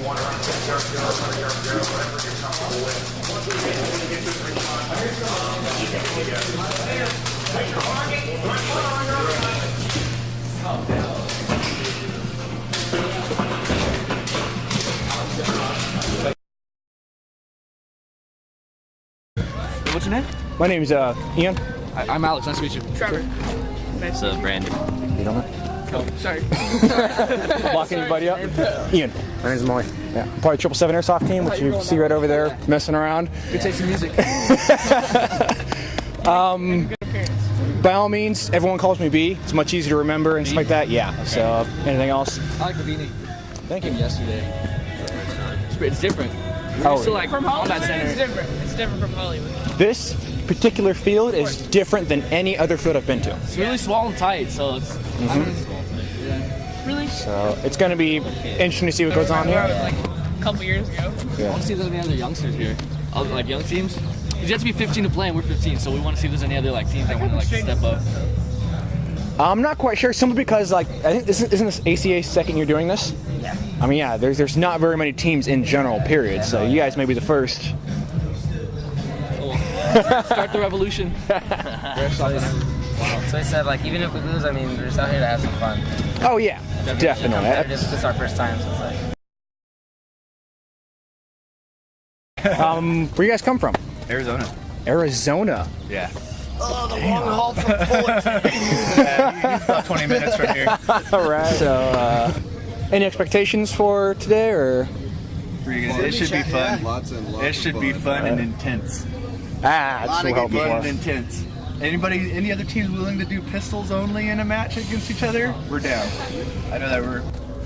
What's your name? My name's Ian. I'm Alex. Nice to meet you. Trevor. Nice. Brandon. You don't know? Oh, sorry. Block anybody up? Ian. My name's Molly. Yeah. Part of 777 Airsoft team, which you see right over there, messing around. Good taste in music. By all means, everyone calls me B. It's much easier to remember and stuff like that. Yeah. Okay. So, anything else? I like the beanie. Thank you. Yesterday. It's different. Oh, used to like From Hollywood, combat center. it's different. It's different from Hollywood. This particular field is different than any other field I've been to. It's really small and tight, so it's Really? So it's going to be interesting to see what goes on here. Like a couple years ago. I want to see if there's any other youngsters here, like young teams. You have to be 15 to play, and we're 15, so we want to see if there's any other like teams that want to like step up. I'm not quite sure, simply because like I think isn't this ACA's second year doing this? Yeah. I mean, yeah, there's not very many teams in general, period. So you guys may be the first. Start the revolution. Wow. So I said, like, even if we lose, I mean, we're just out here to have some fun. Oh yeah, definitely. This is our first time, so it's like. Where you guys come from? Arizona. Arizona. Yeah. Oh, the long haul from Fullerton. Yeah, he's about 20 minutes from here. All right. So, any expectations for today, or? It should be fun. It should be fun and intense. That's what help me Fun more. and intense. Any other teams willing to do pistols only in a match against each other? We're down. I know that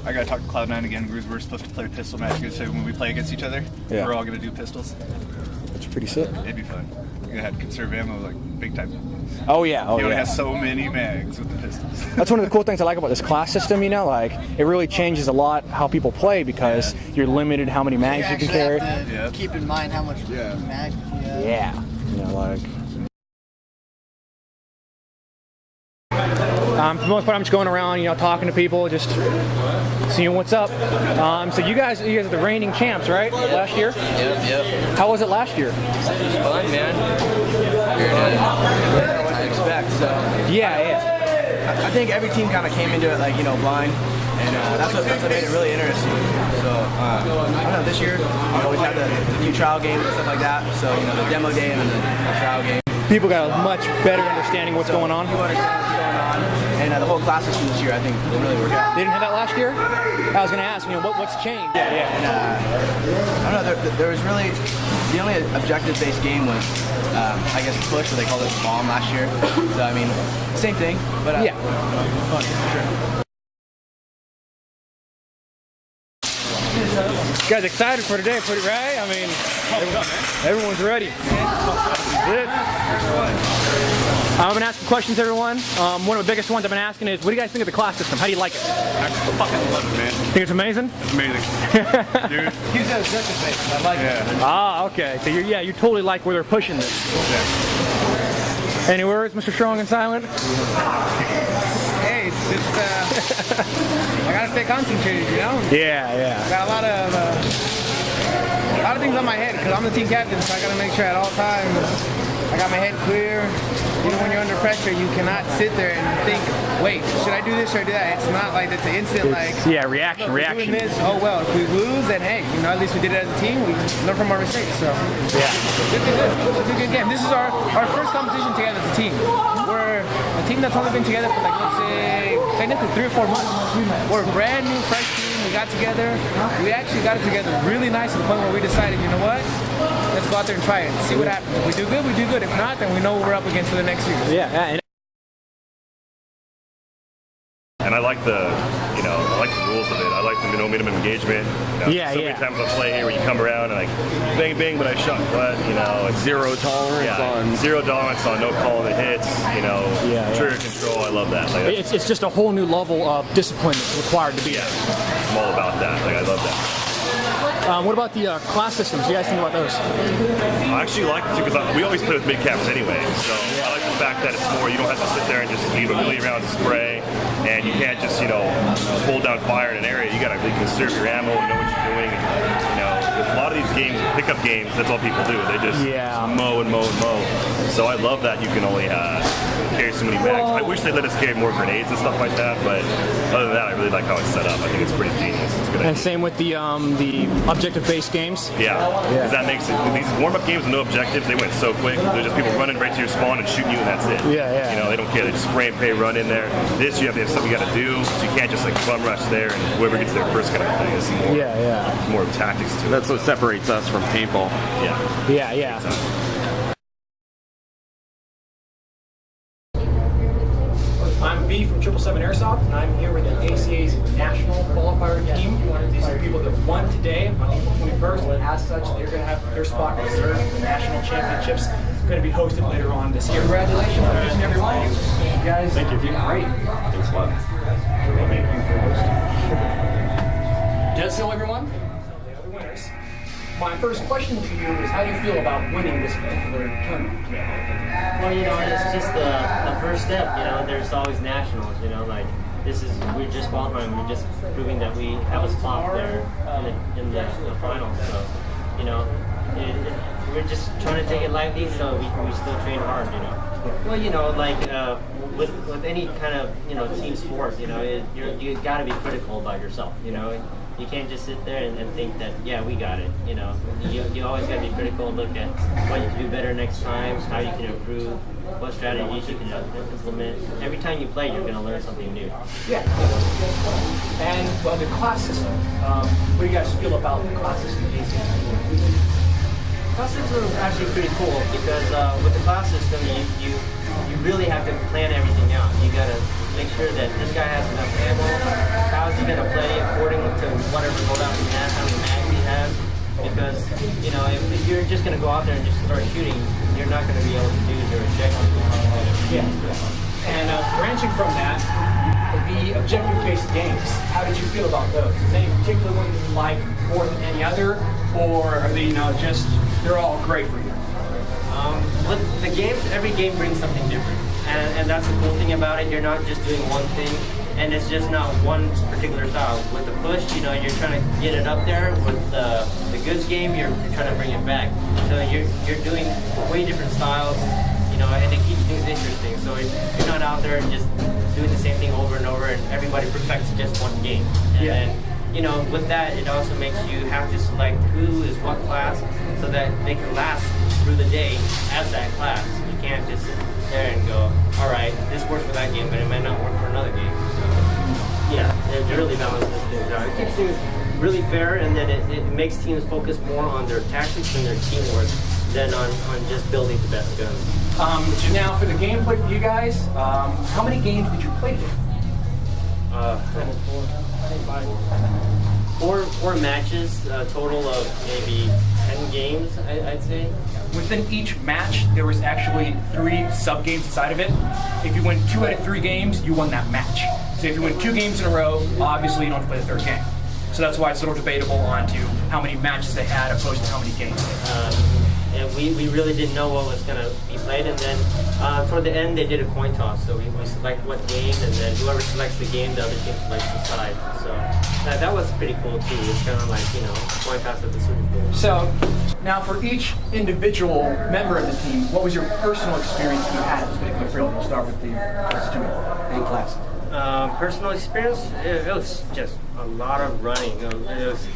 I gotta talk to Cloud9 again. We're supposed to play a pistol match against when we play against each other. Yeah. We're all gonna do pistols. That's pretty sick. It'd be fun. We're gonna have to conserve ammo like big time. Oh yeah. Oh You only yeah. have so many mags with the pistols. That's one of the cool things I like about this class system, you know, like it really changes a lot how people play because you're limited how many mags you can carry. Yeah. Keep in mind how much mag you have. Yeah. You know, like. For the most part, I'm just going around, you know, talking to people, just seeing what's up. So you guys are the reigning champs, right? Yep. Last year? Yep. How was it last year? It was fun, man. I expect. So Yeah. I think every team kind of came into it like, you know, blind, and that's what made it really interesting. So I don't know, this year, you know, we've had the few trial games and stuff like that. So you know, the demo day and then the trial game. People got a much better understanding of what's going on. You understand what's going on, and the whole class system this year, I think, really worked out. They didn't have that last year? I was going to ask, you know, what's changed? Yeah. And I don't know, there was really, the only objective-based game was, I guess, push, what they called it bomb last year. So, I mean, same thing, but yeah. Fun, for sure. You guys excited for today, right? I mean, everyone's ready. That's it. I've been asking questions, everyone. One of the biggest ones I've been asking is, what do you guys think of the class system? How do you like it? I fucking love it, man. Think it's amazing? It's amazing. Dude. He's a objective face. I like it. Ah, okay. So you totally like where they're pushing this. Yeah. Any words, Mr. Strong and Silent? Hey, it's just, I gotta stay concentrated, you know? Yeah. Got a lot of things on my head, because I'm the team captain, so I gotta make sure at all times I got my head clear. You know, when you're under pressure, you cannot sit there and think, wait, should I do this, should I do that? It's not like it's an instant, reaction. Doing this, oh well, if we lose, then hey, you know, at least we did it as a team, we learn from our mistakes, so. Yeah. Should be good. Should be a good game. This is our first competition together as a team. We're a team that's only been together for like, let's say, technically 3 or 4 months. We're a brand new, fresh team. We got together. We actually got it together really nice to the point where we decided, you know what? Let's go out there and try it. See what happens. If we do good, we do good. If not, then we know what we're up against for the next year. Yeah. And I like the rules of it. I like the minimum engagement. You know, so many times I play here where you come around and like bang bang, but I shot what, you know. It's zero tolerance on. Zero tolerance on no call the hits. You know, trigger control. I love that. Like, it's just a whole new level of discipline that's required to be there. I'm all about that. Like I love that. What about the class systems? What do you guys think about those? I actually like it too because we always play with mid caps anyway. So I like the fact that it's more, you don't have to sit there and just leave a million rounds of spray, and you can't just, you know, just hold down fire in an area. You gotta really conserve your ammo and know what you're doing. And, you know, with a lot of these games, pickup games, that's all people do. They just mow and mow and mow. So I love that you can only carry so many mags. I wish they let us carry more grenades and stuff like that, but other than that, I really like how it's set up. I think it's pretty genius. It's good. And same with the objective-based games. Yeah, because that makes it. These warm-up games with no objectives, they went so quick. They're just people running right to your spawn and shooting you, and that's it. Yeah. You know, they don't care. They just spray and pray, run in there. This, you have to have something you got to do, so you can't just like bum rush there and whoever gets there first kind of thing. It's more, more tactics to it. That's what separates us from paintball. Yeah. I'm B from 777 Airsoft, and I'm here with the ACA's national qualifier team. These are people that won today on April 21st, and as such, they're going to have their spot reserved for the national championships. It's going to be hosted later on this year. Congratulations on each and every one of you. You guys did great. Thanks a lot. Thank you for hosting. Just so everyone, they are the winners. My first question to you is, how do you feel about winning this particular tournament? Well, you know, it's just the first step. You know, there's always nationals. You know, like we're just qualifying. We're just proving that we have a spot there in the finals. So, you know, we're just trying to take it lightly, so we still train hard. You know. Well, you know, like with any kind of team sport, you know, you got to be critical about yourself. You know. You can't just sit there and think that, yeah, we got it, you know. You always got to be critical and look at what you can do better next time, how you can improve, what strategies you can implement. Every time you play, you're going to learn something new. Yeah. And, well, the class system. What do you guys feel about the class system? Class system is actually pretty cool because with the class system, you really have to plan everything out. You got to make sure that this guy has enough ammo. How is he going to play according to whatever loadout he has, how many mags he has? Because, you know, if you're just going to go out there and just start shooting, you're not going to be able to do your objective. Yeah. And branching from that, the objective-based games, how did you feel about those? Is any particular one that you like more than any other? Or are they, they're all great for you? With the games, every game brings something different. And that's the cool thing about it. You're not just doing one thing, and it's just not one particular style. With the push, you're trying to get it up there. With the goods game, you're trying to bring it back. So you're doing way different styles, and it keeps things interesting. So you're not out there just doing the same thing over and over, and everybody perfects just one game. And then, with that, it also makes you have to select who is what class, so that they can last through the day as that class. You can't just sit there and go, all right, this works for that game, but it might not work for another game. So, yeah, it really balances things out. It keeps things really fair, and then it makes teams focus more on their tactics and their teamwork than on just building the best guns. So now for the gameplay for you guys, how many games did you play today? Four matches, a total of maybe 10 games, I'd say. Within each match, there was actually 3 sub-games inside of it. If you win 2 out of 3 games, you won that match. So if you win 2 games in a row, obviously you don't have to play the 3rd game. So that's why it's a little debatable onto how many matches they had opposed to how many games they had. And we really didn't know what was going to be played, and then toward the end they did a coin toss, so we select what game, and then whoever selects the game, the other team selects the side. So that was pretty cool too. It's kind of like, coin toss at the Super Bowl. So now for each individual member of the team, what was your personal experience you had at this particular field? We'll start with the A class. Personal experience, it was just a lot of running. It was,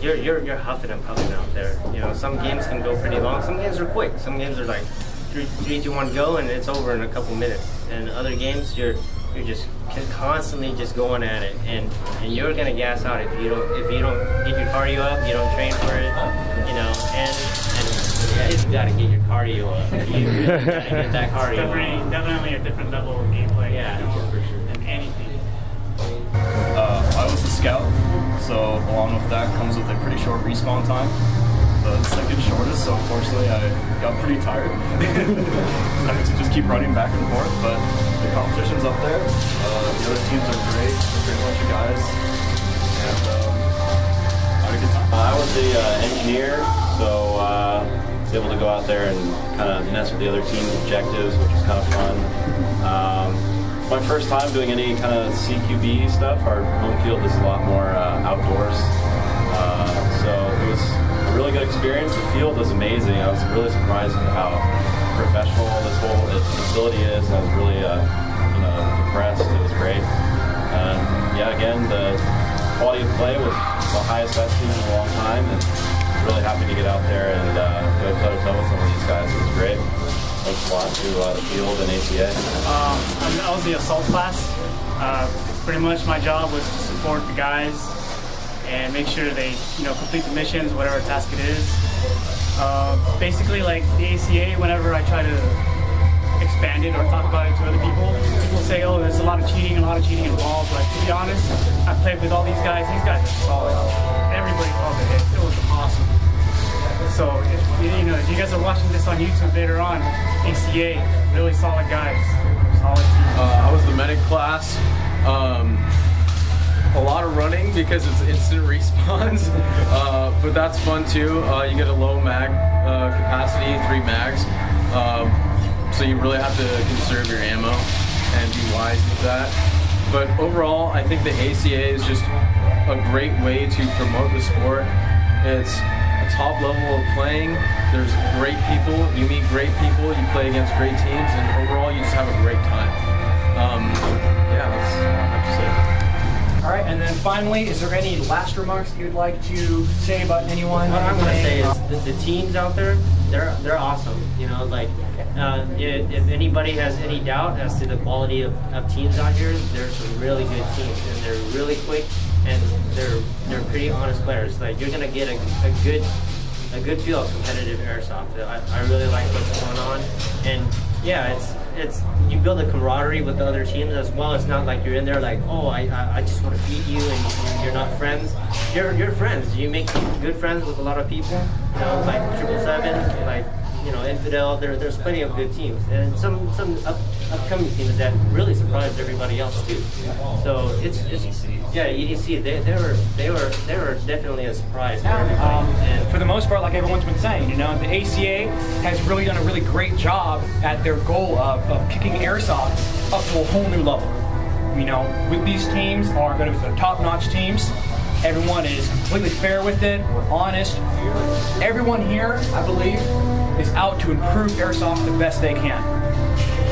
you're huffing and puffing out there. Some games can go pretty long. Some games are quick. Some games are like 3, 2, 1, go, and it's over in a couple minutes. And other games, you're just constantly just going at it, and you're gonna gas out if you don't get your cardio up, you don't train for it, and you gotta get your cardio up. You really gotta get that cardio up. Definitely a different level of gameplay. Yeah, for sure. Than anything. I was a scout, so along with that comes with a pretty short respawn time. The second shortest, so unfortunately I got pretty tired. I had to just keep running back and forth, but the competition's up there. The other teams are great, a great bunch of guys, and I had a good time. I was actually an engineer, so was able to go out there and kind of mess with the other team's objectives, which was kind of fun. It's my first time doing any kind of CQB stuff. Our home field is a lot more outdoors, so it was a really good experience. The field was amazing. I was really surprised at how professional this whole facility is, and I was really impressed. It was great. Yeah, again, the quality of play was the highest I've seen in a long time, and really happy to get out there and go toe-to-toe with some of these guys. It was great. Thanks a lot to the field and ACA. I was the assault class. Pretty much my job was to support the guys and make sure they, complete the missions, whatever task it is. Basically, like the ACA, whenever I try to expand it or talk about it to other people say, oh, there's a lot of cheating involved. But to be honest, I played with all these guys. These guys are solid. Everybody called it. It was awesome. So if you guys are watching this on YouTube later on, ACA, really solid guys, solid team. I was the medic class. A lot of running because it's instant respawns, but that's fun too. You get a low mag capacity, 3 mags, so you really have to conserve your ammo and be wise with that. But overall, I think the ACA is just a great way to promote the sport. It's a top level of playing. There's great people. You meet great people. You play against great teams, and overall, you just have a great time. Yeah, that's all I have to say. All right, and then finally, is there any last remarks you'd like to say about anyone? What I'm going to say is the teams out there, they're awesome. If anybody has any doubt as to the quality of teams out here, there's some really good teams, and they're really quick, and they're pretty honest players. Like, you're going to get a good feel of competitive airsoft. I really like what's going on, and yeah, it's you build a camaraderie with the other teams as well. It's not like you're in there like, oh, I just want to beat you, and you're not friends. You're friends. You make good friends with a lot of people. Like 777, like Infidel. There's plenty of good teams, and some upcoming teams that really surprised everybody else too. So it's yeah, E.D.C. They were definitely a surprise for everybody. And for the most part, like everyone's been saying, the ACA has really done a really great job at their goal of kicking airsoft up to a whole new level. With these teams are going to be the top-notch teams. Everyone is completely fair with it. We're honest. Everyone here, I believe, is out to improve airsoft the best they can.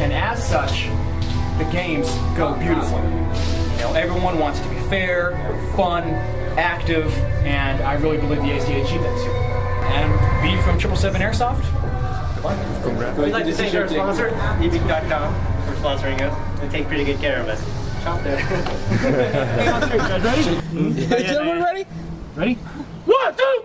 And as such, the games go beautifully. Everyone wants to be fair, fun, active, and I really believe the ACA achieved that too. And B from 777 Airsoft. We'd like to thank our sponsor, E.D.C.com, for sponsoring us. They take pretty good care of us. Shop there. Ready? Yeah, Everyone ready? Ready? 1, 2,